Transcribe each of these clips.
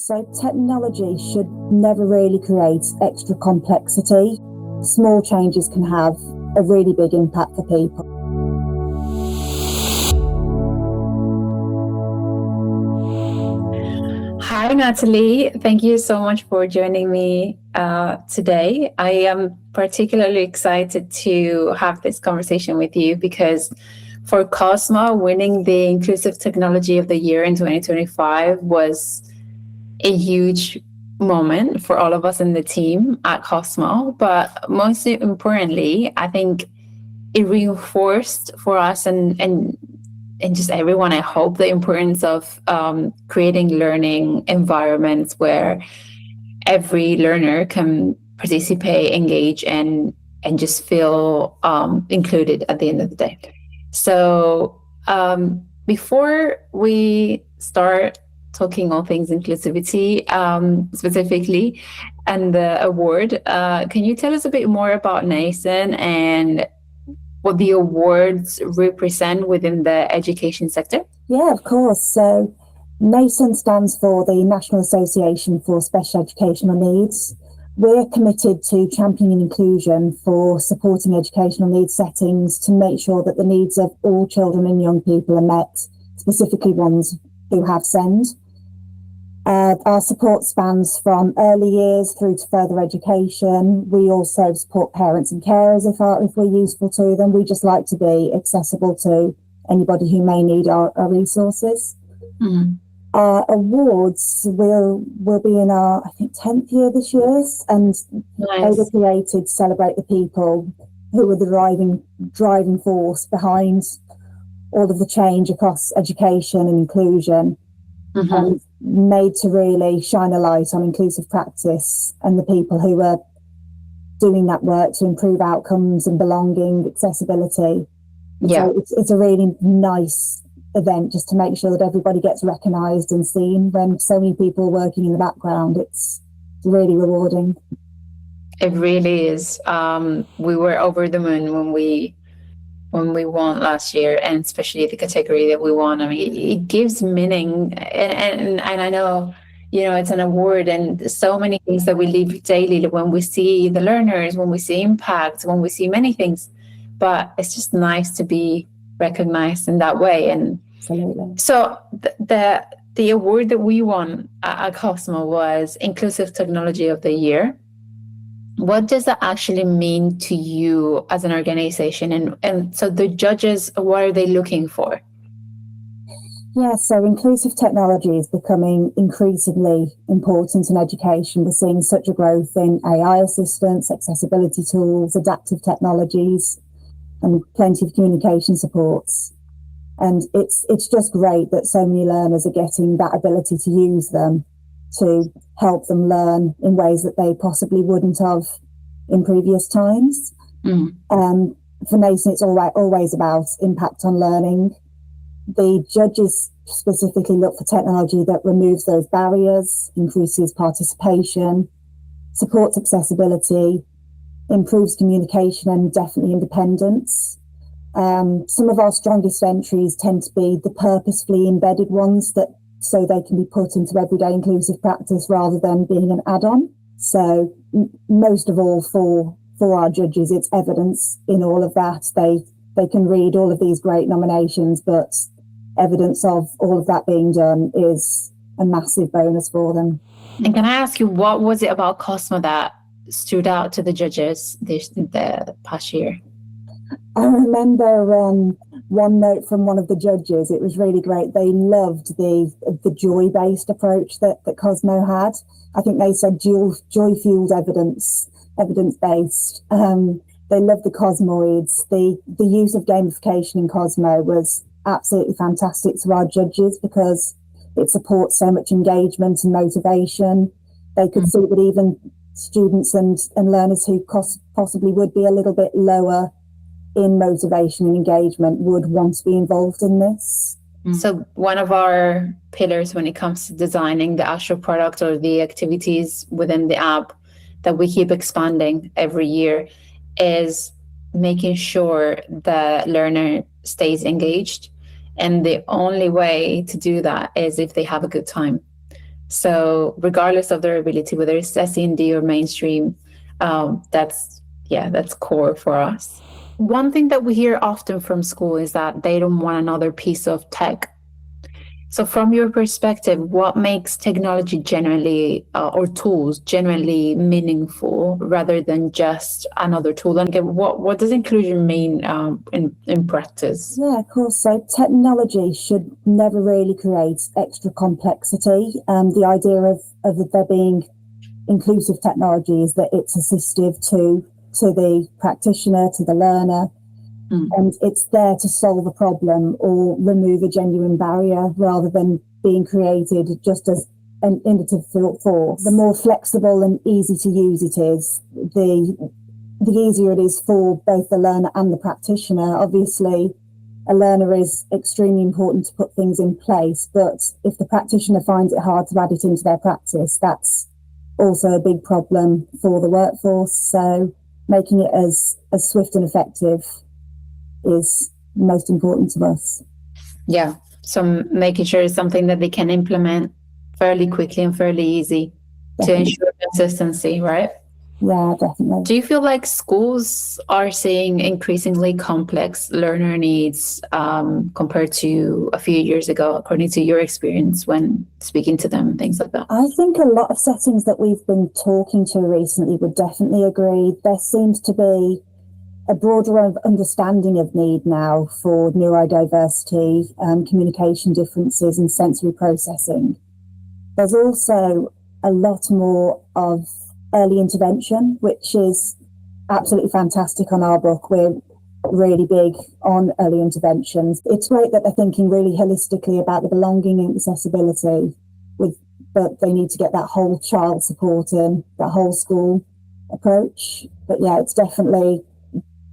So technology should never really create extra complexity. Small changes can have a really big impact for people. Hi, Natalie. Thank you so much for joining me today. I am particularly excited to have this conversation with you because for Cosmo, winning the Inclusive Technology of the Year in 2025 was a huge moment for all of us in the team at Cosmo. But most importantly, I think it reinforced for us and just everyone, I hope, the importance of creating learning environments where every learner can participate, engage, and just feel included at the end of the day. So before we start talking all things inclusivity specifically and the award, can you tell us a bit more about NASEN and what the awards represent within the education sector? Yeah, of course. So NASEN stands for the National Association for Special Educational Needs. We're committed to championing inclusion for supporting educational needs settings to make sure that the needs of all children and young people are met, specifically ones who have SEND. Our support spans from early years through to further education. We also support parents and carers if we're useful to them. We just like to be accessible to anybody who may need our resources. Mm-hmm. Our awards will be in our, I think, 10th year this year, and they were created to celebrate the people who were the driving force behind all of the change across education and inclusion, and made to really shine a light on inclusive practice and the people who are doing that work to improve outcomes and belonging, accessibility. Yeah. So it's a really nice event just to make sure that everybody gets recognised and seen. When so many people are working in the background, it's really rewarding. It really is. We were over the moon when we won last year, and especially the category that we won. I mean, it gives meaning, and I know, it's an award, and so many things that we live daily when we see the learners, when we see impact, when we see many things, but it's just nice to be recognized in that way. And absolutely. So the award that we won at Cosmo was Inclusive Technology of the Year. What does that actually mean to you as an organization? And so the judges, what are they looking for? Yeah, so inclusive technology is becoming increasingly important in education. We're seeing such a growth in AI assistance, accessibility tools, adaptive technologies, and plenty of communication supports. And it's just great that so many learners are getting that ability to use them to help them learn in ways that they possibly wouldn't have in previous times. For NASEN, it's always about impact on learning. The judges specifically look for technology that removes those barriers, increases participation, supports accessibility, improves communication, and definitely independence. Some of our strongest entries tend to be the purposefully embedded ones so they can be put into everyday inclusive practice rather than being an add-on. So most of all for our judges, it's evidence in all of that. They can read all of these great nominations, but evidence of all of that being done is a massive bonus for them. And can I ask you, what was it about Cosmo that stood out to the judges the past year? I remember one note from one of the judges. It was really great. They loved the joy-based approach that Cosmo had. I think they said joy-fueled evidence-based. They loved the Cosmoids. The use of gamification in Cosmo was absolutely fantastic to our judges because it supports so much engagement and motivation. They could see that even students and learners who possibly would be a little bit lower in motivation and engagement would want to be involved in this. So one of our pillars when it comes to designing the actual product or the activities within the app that we keep expanding every year is making sure the learner stays engaged. And the only way to do that is if they have a good time. So regardless of their ability, whether it's SEND or mainstream, that's core for us. One thing that we hear often from school is that they don't want another piece of tech. So from your perspective, what makes technology generally or tools generally meaningful rather than just another tool? And again, what does inclusion mean in practice? Yeah, of course. So technology should never really create extra complexity. The idea of there being inclusive technology is that it's assistive to the practitioner, to the learner, and it's there to solve a problem or remove a genuine barrier rather than being created just as an innovative force. The more flexible and easy to use it is, the easier it is for both the learner and the practitioner. Obviously, a learner is extremely important to put things in place, but if the practitioner finds it hard to add it into their practice, that's also a big problem for the workforce. So making it as swift and effective is most important to us. Yeah. So making sure it's something that they can implement fairly quickly and fairly easy to ensure consistency, right? Yeah, definitely. Do you feel like schools are seeing increasingly complex learner needs compared to a few years ago, according to your experience when speaking to them, things like that? I think a lot of settings that we've been talking to recently would definitely agree. There seems to be a broader understanding of need now for neurodiversity, communication differences, and sensory processing. There's also a lot more of early intervention, which is absolutely fantastic on our book. We're really big on early interventions. It's great that they're thinking really holistically about the belonging and accessibility, but they need to get that whole child support in, that whole school approach. But yeah, it's definitely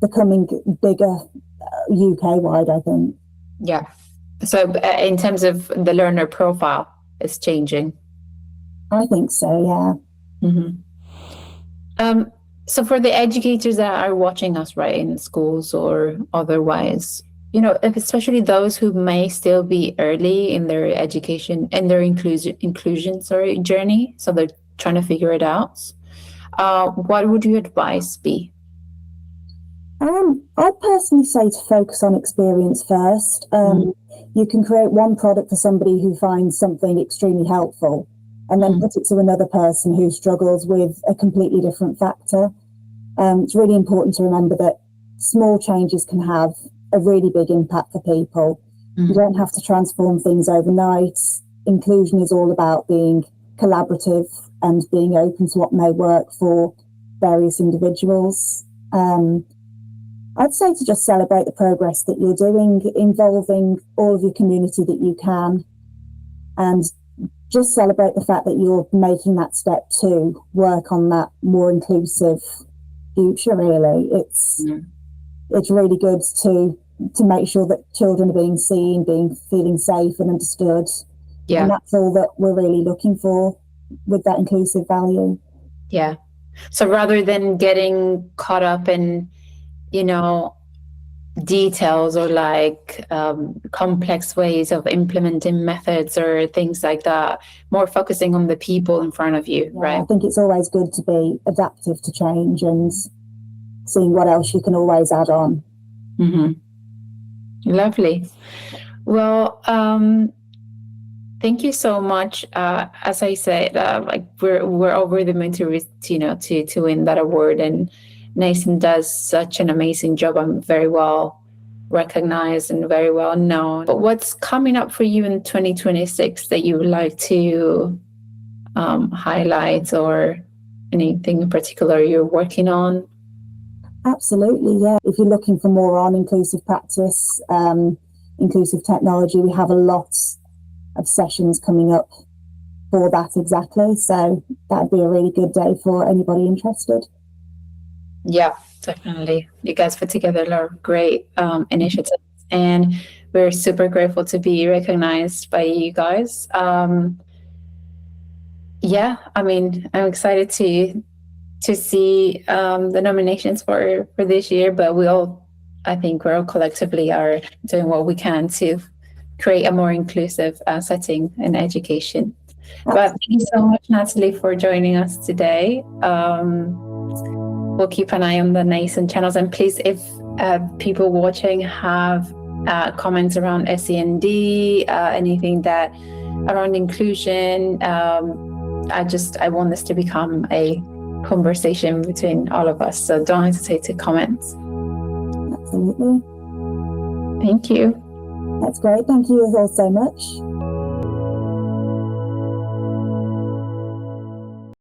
becoming bigger UK-wide, I think. Yeah. So in terms of the learner profile, it's changing. I think so, yeah. Mm-hmm. So for the educators that are watching us, right, in schools or otherwise, especially those who may still be early in their education and their inclusion journey, so they're trying to figure it out, what would your advice be? I'd personally say to focus on experience first. You can create one product for somebody who finds something extremely helpful and then put it to another person who struggles with a completely different factor. It's really important to remember that small changes can have a really big impact for people. You don't have to transform things overnight. Inclusion is all about being collaborative and being open to what may work for various individuals. I'd say to just celebrate the progress that you're doing, involving all of your community that you can, and just celebrate the fact that you're making that step to work on that more inclusive future, really. It's really good to make sure that children are being seen, feeling safe and understood. Yeah. And that's all that we're really looking for with that inclusive value. Yeah. So rather than getting caught up in details or complex ways of implementing methods or things like that, more focusing on the people in front of you, right? I think it's always good to be adaptive to change and seeing what else you can always add on. Lovely. Well, thank you so much. As I said, we're over the moon to win that award, and NASEN does such an amazing job. I'm very well recognized and very well known. But what's coming up for you in 2026 that you would like to highlight, or anything in particular you're working on? Absolutely, yeah. If you're looking for more on inclusive practice, inclusive technology, we have a lot of sessions coming up for that exactly. So that'd be a really good day for anybody interested. Yeah, definitely. You guys put together a lot of great initiatives, and we're super grateful to be recognized by you guys. Yeah, I mean, I'm excited to see the nominations for this year, but I think we all collectively are doing what we can to create a more inclusive setting in education. But thank you so much, Natalie, for joining us today. We'll keep an eye on the NASEN channels, and please, if people watching have comments around SEND, anything that around inclusion, I want this to become a conversation between all of us. So don't hesitate to comment. Absolutely. Thank you. That's great. Thank you all so much.